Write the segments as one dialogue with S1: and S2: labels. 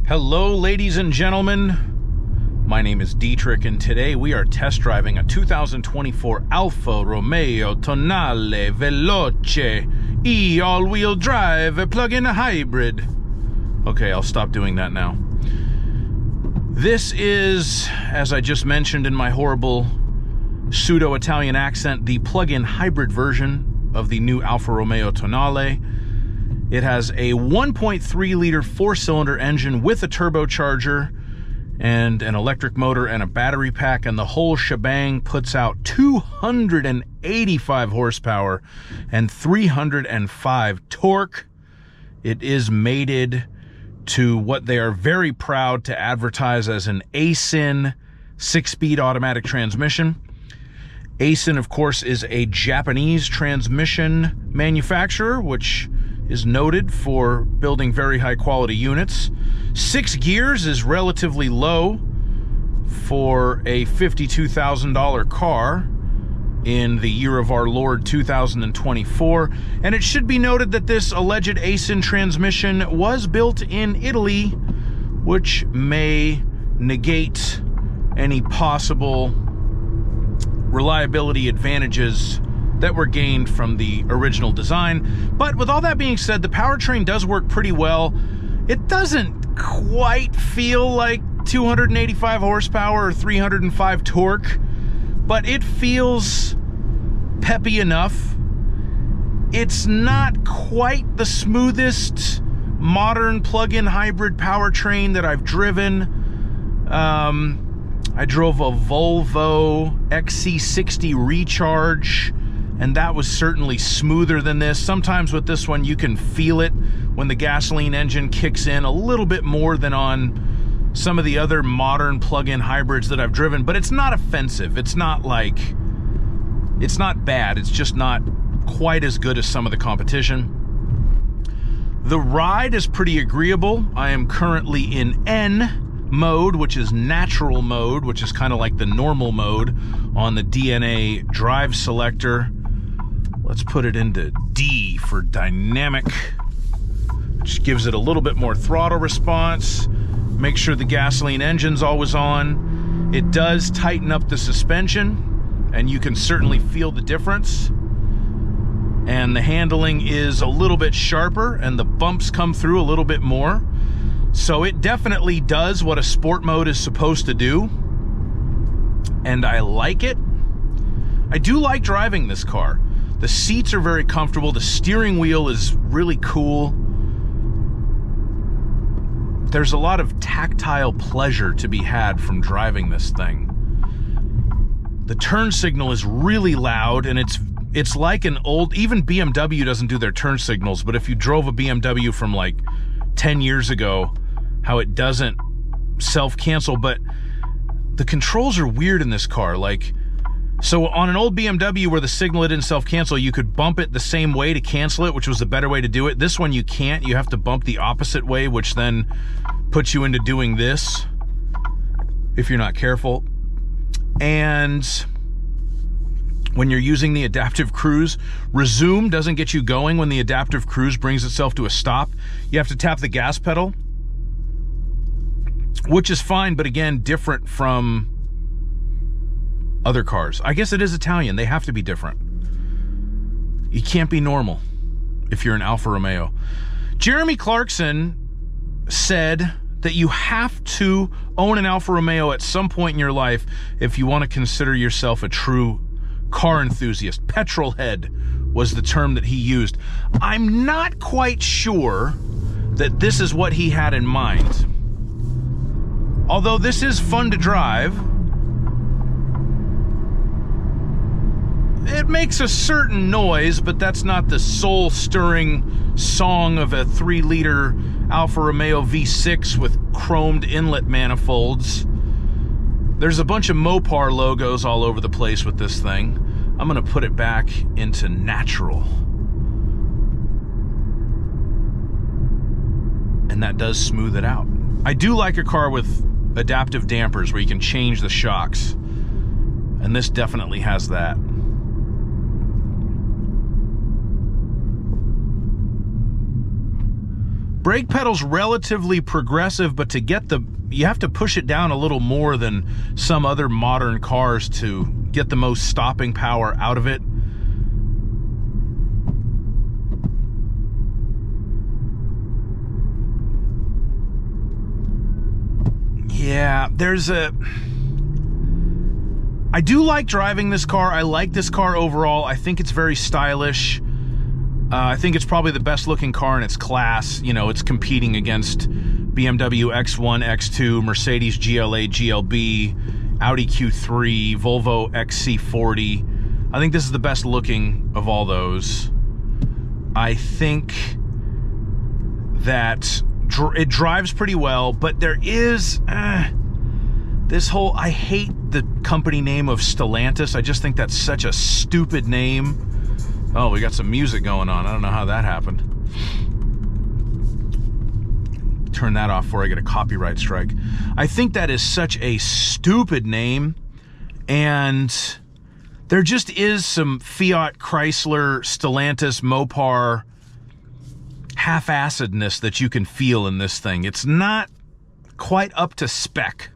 S1: Hello, ladies and gentlemen. My name is Dietrich, and today we are test driving a 2024 Alfa Romeo Tonale Veloce eAWD drive, a plug-in hybrid. Okay, I'll stop doing that now. This is, as I just mentioned in my horrible pseudo-Italian accent, the plug-in hybrid version of the new Alfa Romeo Tonale. It has a 1.3-liter four-cylinder engine with a turbocharger and an electric motor and a battery pack, and the whole shebang puts out 285 horsepower and 305 torque. It is mated to what they are very proud to advertise as an ASIN 6-speed automatic transmission. ASIN, of course, is a Japanese transmission manufacturer, which is noted for building very high-quality units. 6 gears is relatively low for a $52,000 car in the year of our Lord 2024. And it should be noted that this alleged ASIN transmission was built in Italy, which may negate any possible reliability advantages that were gained from the original design. But with all that being said, the powertrain does work pretty well. It doesn't quite feel like 285 horsepower or 305 torque, but it feels peppy enough. It's not quite the smoothest modern plug-in hybrid powertrain that I've driven. I drove a Volvo XC60 Recharge, and that was certainly smoother than this. Sometimes with this one, you can feel it when the gasoline engine kicks in a little bit more than on some of the other modern plug-in hybrids that I've driven, but it's not offensive. It's not bad. It's just not quite as good as some of the competition. The ride is pretty agreeable. I am currently in N mode, which is natural mode, which is kind of like the normal mode on the DNA drive selector. Let's put it into D for dynamic, which gives it a little bit more throttle response. Make sure the gasoline engine's always on. It does tighten up the suspension, and you can certainly feel the difference. And the handling is a little bit sharper, and the bumps come through a little bit more. So it definitely does what a sport mode is supposed to do, and I like it. I do like driving this car. The seats are very comfortable. The steering wheel is really cool. There's a lot of tactile pleasure to be had from driving this thing. The turn signal is really loud, and it's like an old, even BMW doesn't do their turn signals, but if you drove a BMW from like 10 years ago, how it doesn't self-cancel. But the controls are weird in this car. Like, so on an old BMW where the signal didn't self-cancel, you could bump it the same way to cancel it, which was the better way to do it. This one you can't. You have to bump the opposite way, which then puts you into doing this if you're not careful. And when you're using the adaptive cruise, resume doesn't get you going when the adaptive cruise brings itself to a stop. You have to tap the gas pedal, which is fine, but again, different from other cars. I guess it is Italian. They have to be different. You can't be normal if you're an Alfa Romeo. Jeremy Clarkson said that you have to own an Alfa Romeo at some point in your life if you want to consider yourself a true car enthusiast. Petrolhead was the term that he used. I'm not quite sure that this is what he had in mind. Although this is fun to drive, it makes a certain noise, but that's not the soul-stirring song of a 3-liter Alfa Romeo V6 with chromed inlet manifolds. There's a bunch of Mopar logos all over the place with this thing. I'm gonna put it back into natural. And that does smooth it out. I do like a car with adaptive dampers where you can change the shocks, and this definitely has that. Brake pedal's relatively progressive, but to get you have to push it down a little more than some other modern cars to get the most stopping power out of it. Yeah, I do like driving this car. I like this car overall. I think it's very stylish. I think it's probably the best looking car in its class. You know, it's competing against BMW X1, X2, Mercedes GLA, GLB, Audi Q3, Volvo XC40. I think this is the best looking of all those. I think that it drives pretty well, but there is this whole, I hate the company name of Stellantis. I just think that's such a stupid name. Oh, we got some music going on. I don't know how that happened. Turn that off before I get a copyright strike. I think that is such a stupid name, and there just is some Fiat, Chrysler, Stellantis, Mopar half-assedness that you can feel in this thing. It's not quite up to spec.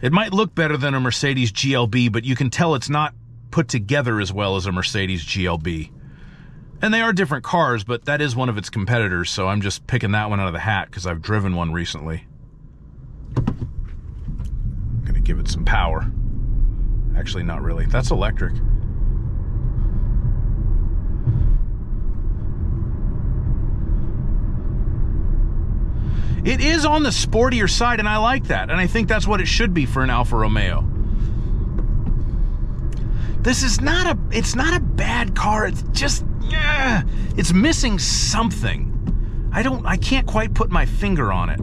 S1: It might look better than a Mercedes GLB, but you can tell it's not put together as well as a Mercedes GLB. And they are different cars, but that is one of its competitors, so I'm just picking that one out of the hat because I've driven one recently. I'm gonna give it some power. Actually, not really. That's electric. It is on the sportier side, and I like that, and I think that's what it should be for an Alfa Romeo. This is it's not a bad car. It's just, it's missing something. I can't quite put my finger on it.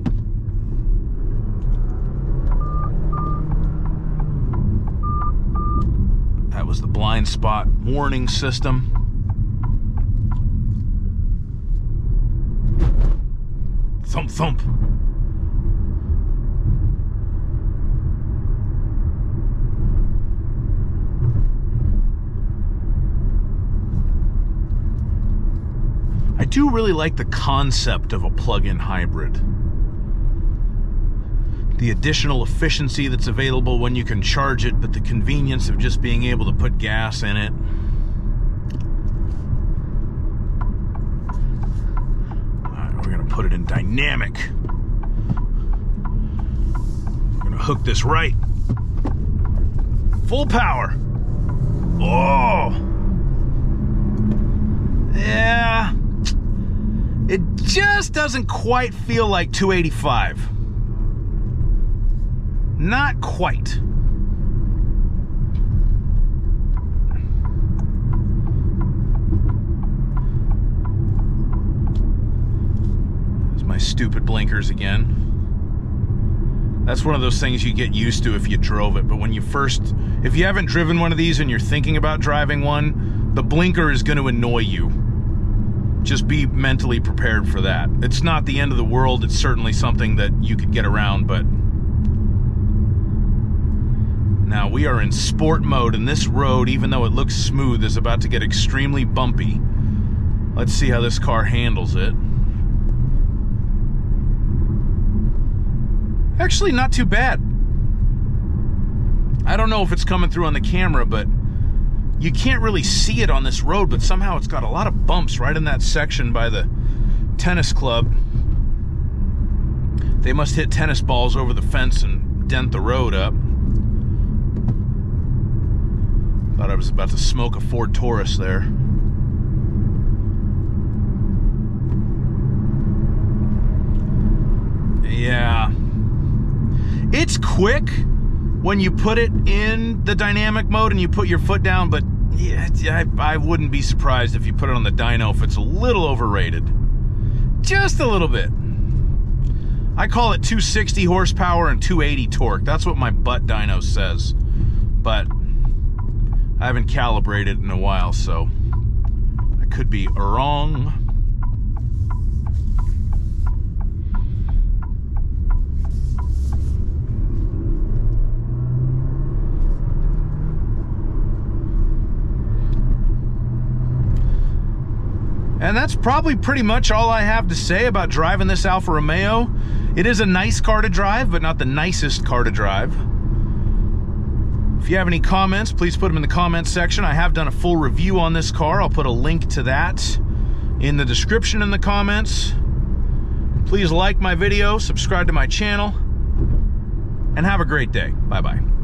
S1: That was the blind spot warning system. Thump, thump. I do really like the concept of a plug-in hybrid. The additional efficiency that's available when you can charge it, but the convenience of just being able to put gas in it. We're gonna put it in dynamic. We're gonna hook this right. Full power. Oh! Yeah. It just doesn't quite feel like 285. Not quite. My stupid blinkers again. That's one of those things you get used to if you drove it, but when if you haven't driven one of these and you're thinking about driving one, the blinker is going to annoy you. Just be mentally prepared for that. It's not the end of the world. It's certainly something that you could get around, but now we are in sport mode, and this road, even though it looks smooth, is about to get extremely bumpy. Let's see how this car handles it. Actually, not too bad. I don't know if it's coming through on the camera, but you can't really see it on this road, but somehow it's got a lot of bumps right in that section by the tennis club. They must hit tennis balls over the fence and dent the road up. Thought I was about to smoke a Ford Taurus there. Yeah. It's quick when you put it in the dynamic mode and you put your foot down, but yeah, I wouldn't be surprised if you put it on the dyno if it's a little overrated. Just a little bit. I call it 260 horsepower and 280 torque. That's what my butt dyno says. But I haven't calibrated in a while, so I could be wrong. And that's probably pretty much all I have to say about driving this Alfa Romeo. It is a nice car to drive, but not the nicest car to drive. If you have any comments, please put them in the comments section. I have done a full review on this car. I'll put a link to that in the description in the comments. Please like my video, subscribe to my channel, and have a great day. Bye-bye.